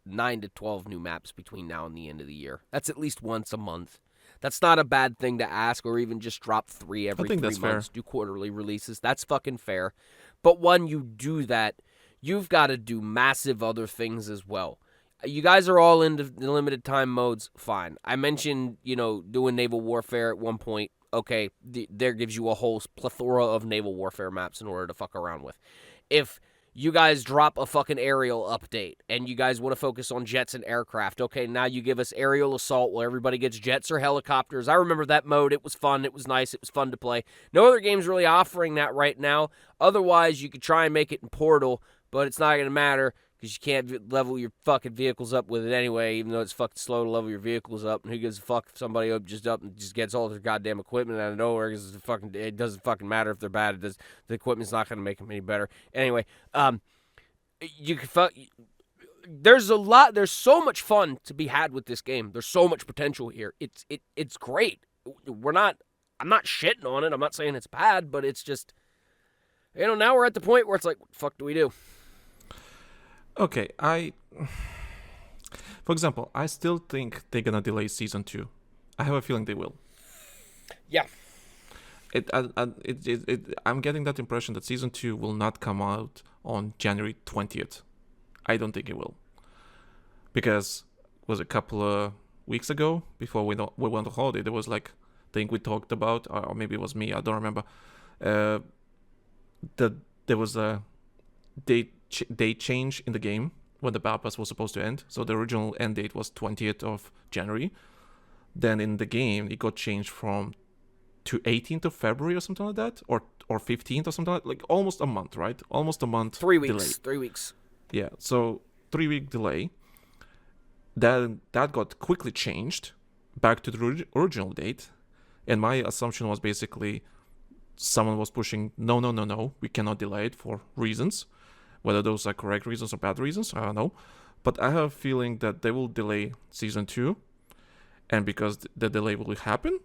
A: 9 to 12 new maps between now and the end of the year. That's at least once a month. That's not a bad thing to ask, or even just drop 3 every 3 months,
B: fair.
A: do quarterly releases. That's fucking fair. But when you do that, you've got to do massive other things as well. You guys are all into the limited time modes, fine. I mentioned, doing naval warfare at one point. Okay, there gives you a whole plethora of naval warfare maps in order to fuck around with. If you guys drop a fucking aerial update and you guys want to focus on jets and aircraft, okay, now you give us aerial assault where everybody gets jets or helicopters. I remember that mode. It was fun. It was nice. It was fun to play. No other game's really offering that right now. Otherwise, you could try and make it in Portal, but it's not going to matter because you can't level your fucking vehicles up with it anyway, even though it's fucking slow to level your vehicles up. And who gives a fuck if somebody up and just gets all their goddamn equipment out of nowhere? Because it doesn't fucking matter if they're bad. The equipment's not going to make them any better. Anyway, you can there's so much fun to be had with this game. There's so much potential here. It's great. I'm not shitting on it. I'm not saying it's bad, but it's just, now we're at the point where it's like, what the fuck do we do?
B: Okay, for example, I still think they're gonna delay season 2. I have a feeling they will.
A: Yeah.
B: I'm getting that impression that season 2 will not come out on January 20th. I don't think it will, because it was a couple of weeks ago before we went on holiday. There was like thing we talked about, or maybe it was me. I don't remember. That there was a date change in the game when the Battle Pass was supposed to end. So the original end date was 20th of January. Then in the game, it got changed to 18th of February or something like that, or 15th or something like almost a month, right? Almost a month.
A: 3 weeks.
B: Delay.
A: 3 weeks.
B: Yeah, so 3-week delay. Then that got quickly changed back to the original date, and my assumption was basically someone was pushing, no, we cannot delay it for reasons. Whether those are correct reasons or bad reasons, I don't know. But I have a feeling that they will delay season 2, and because the delay will happen,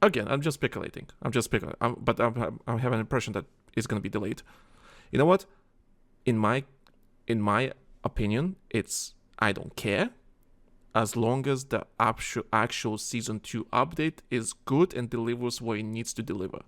B: again, I'm just speculating. But I have an impression that it's going to be delayed. You know what? In my opinion, I don't care, as long as the actual season 2 update is good and delivers what it needs to deliver.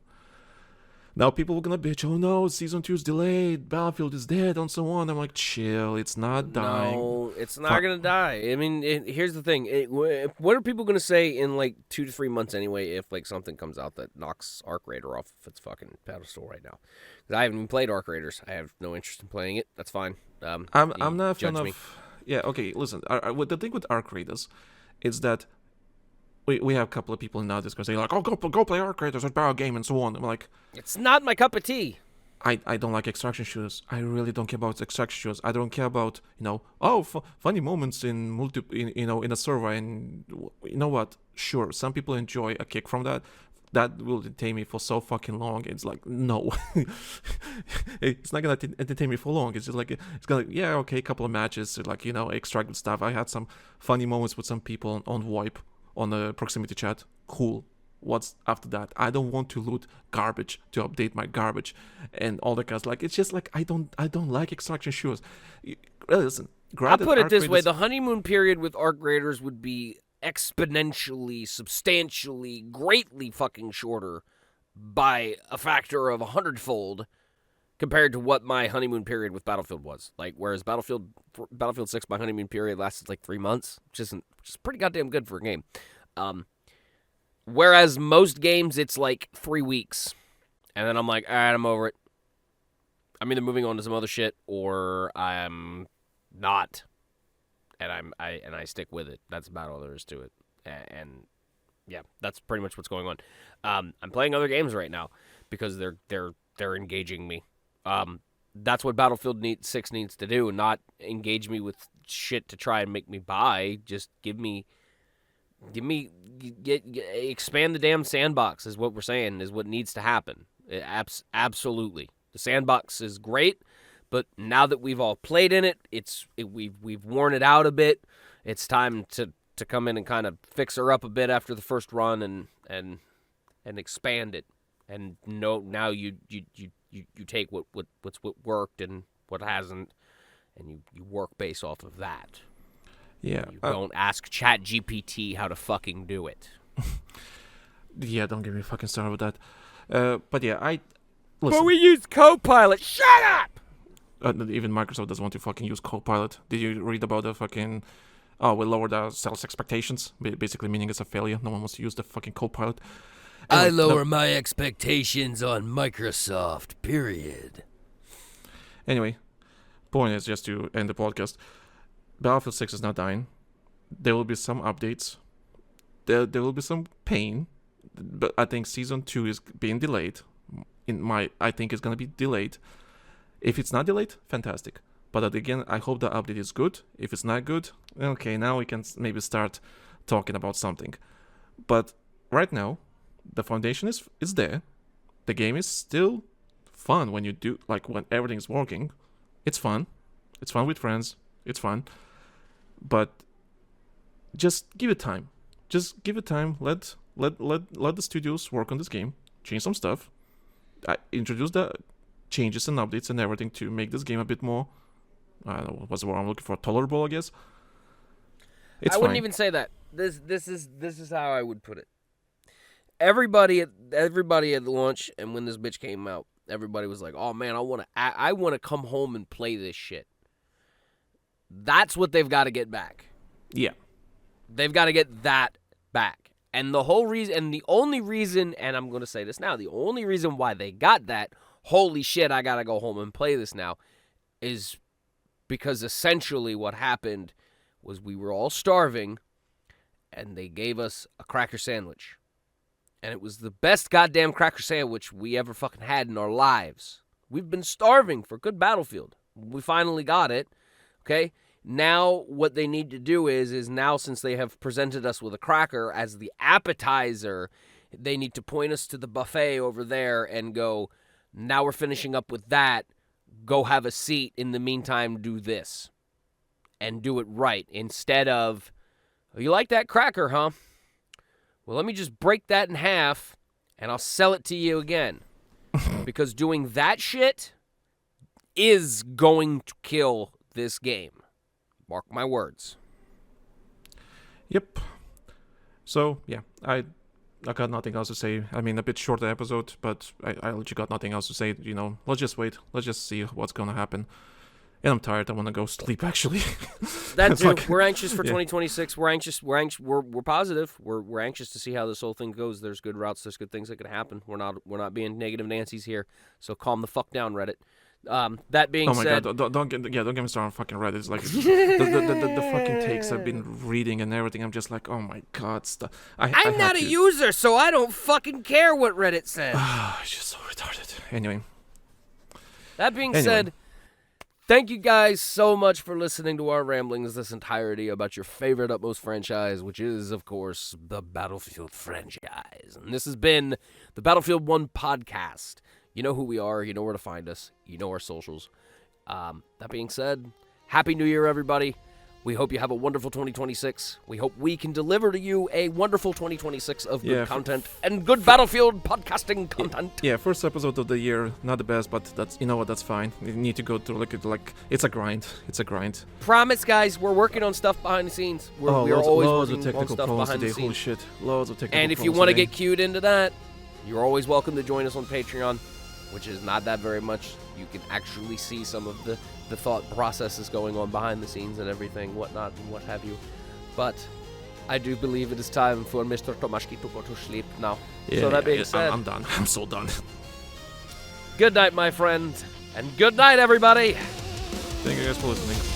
B: Now people are gonna bitch, oh no, season 2 is delayed, Battlefield is dead, and so on. I'm like, chill, it's not dying.
A: No, it's not gonna die. I mean, here's the thing. What are people gonna say in like 2 to 3 months anyway if like something comes out that knocks Arc Raider off its fucking pedestal right now? Because I haven't even played Arc Raiders. I have no interest in playing it. That's fine.
B: I'm not a fan of. Yeah, okay. Listen, the thing with Arc Raiders is that we have a couple of people in our Discord saying like, oh, go play Arc Raiders, it's a bad game, and so on. I'm like,
A: it's not my cup of tea.
B: I don't like extraction shooters. I really don't care about extraction shooters. I don't care about funny moments in in a server. And you know what? Sure, some people enjoy a kick from that. That will entertain me for so fucking long. It's like, no, it's not gonna entertain me for long. It's just like, it's gonna, yeah, okay, a couple of matches, like, extracted stuff. I had some funny moments with some people on VoIP, on the proximity chat. Cool. What's after that? I don't want to loot garbage to update my garbage and all the guys. Like, it's just like, I don't like extraction shooters. Listen,
A: I'll put it this way: the honeymoon period with Arc Raiders would be exponentially, substantially, greatly fucking shorter by a factor of 100-fold compared to what my honeymoon period with Battlefield was. Like, whereas Battlefield 6, my honeymoon period lasted like 3 months, which is pretty goddamn good for a game. Whereas most games, it's like 3 weeks. And then I'm like, all right, I'm over it. I'm either moving on to some other shit or I'm not. And I stick with it. That's about all there is to it. And yeah, that's pretty much what's going on. I'm playing other games right now because they're engaging me. That's what Battlefield 6 needs to do, not engage me with shit to try and make me buy. Just expand the damn sandbox is what we're saying, is what needs to happen. Absolutely. The sandbox is great, but now that we've all played in it, we've worn it out a bit. It's time to come in and kind of fix her up a bit after the first run and expand it. And now you take what worked and what hasn't, and you work based off of that.
B: Yeah.
A: You don't ask ChatGPT how to fucking do it.
B: Yeah, don't get me fucking started with that. But yeah, listen.
A: But we use Copilot. Shut up!
B: Even Microsoft doesn't want to fucking use Copilot. Did you read about the fucking... Oh, we lowered our sales expectations, basically meaning it's a failure. No one wants to use the fucking Copilot. Anyway,
A: I lower my expectations on Microsoft, period.
B: Anyway, point is, just to end the podcast, Battlefield 6 is not dying. There will be some updates. There will be some pain. But I think Season 2 is being delayed. I think it's going to be delayed. If it's not delayed, fantastic. But again, I hope the update is good. If it's not good, okay, now we can maybe start talking about something. But right now, the foundation is there. The game is still fun when you do, like, when everything's working. It's fun. It's fun with friends. It's fun. But just give it time. Just give it time. Let the studios work on this game. Change some stuff. Introduce the changes and updates and everything to make this game a bit more, I don't know what's the word I'm looking for, tolerable, I guess. It's
A: I
B: fine.
A: wouldn't even say that. This is how I would put it. Everybody at the launch and when this bitch came out, everybody was like, "Oh man, I want to come home and play this shit." That's what they've got to get back.
B: Yeah.
A: They've got to get that back. And the whole reason, and the only reason, and I'm going to say this now, the only reason why they got that, holy shit, I got to go home and play this now, is because essentially what happened was we were all starving, and they gave us a cracker sandwich. And it was the best goddamn cracker sandwich we ever fucking had in our lives. We've been starving for good Battlefield. We finally got it, okay? Now what they need to do is now since they have presented us with a cracker as the appetizer, they need to point us to the buffet over there and go, now we're finishing up with that. Go have a seat. In the meantime, do this. And do it right. Instead of, oh, you like that cracker, huh? Well, let me just break that in half and I'll sell it to you again. Because doing that shit is going to kill this game. Mark my words.
B: Yep. So, yeah, I got nothing else to say. I mean, a bit shorter episode, but I legit got nothing else to say. You know, let's just wait. Let's just see what's going to happen. And I'm tired. I want to go sleep, actually.
A: That too.
B: Like,
A: We're anxious for
B: yeah.
A: 2026. We're anxious. We're positive. We're anxious to see how this whole thing goes. There's good routes. There's good things that could happen. We're not being negative Nancy's here. So calm the fuck down, Reddit. That being said,
B: God, don't get me started on fucking Reddit. It's like the fucking takes I've been reading and everything. I'm just like, oh my god,
A: I'm not a user, so I don't fucking care what Reddit says.
B: It's just so retarded. Anyway.
A: That being said, thank you guys so much for listening to our ramblings this entirety about your favorite Utmost franchise, which is, of course, the Battlefield franchise. And this has been the Battlefield 1 podcast. You know who we are. You know where to find us. You know our socials. That being said, Happy New Year, everybody. We hope you have a wonderful 2026. We hope we can deliver to you a wonderful 2026 of good content and good Battlefield podcasting content.
B: Yeah, first episode of the year, not the best, but that's that's fine. You need to go through like it's a grind. It's a grind.
A: Promise, guys, we're working on stuff behind the scenes. We are always working on stuff behind the scenes.
B: Holy shit, loads of technical.
A: And if you want to get cued into that, you're always welcome to join us on Patreon, which is not that very much. You can actually see some of the thought processes going on behind the scenes and everything, whatnot, and what have you. But I do believe it is time for Mr. Tomaszki to go to sleep now.
B: Yeah,
A: So that being
B: yeah,
A: said,
B: I'm done. I'm so done.
A: good night, my friend, and good night, everybody.
B: Thank you guys for listening.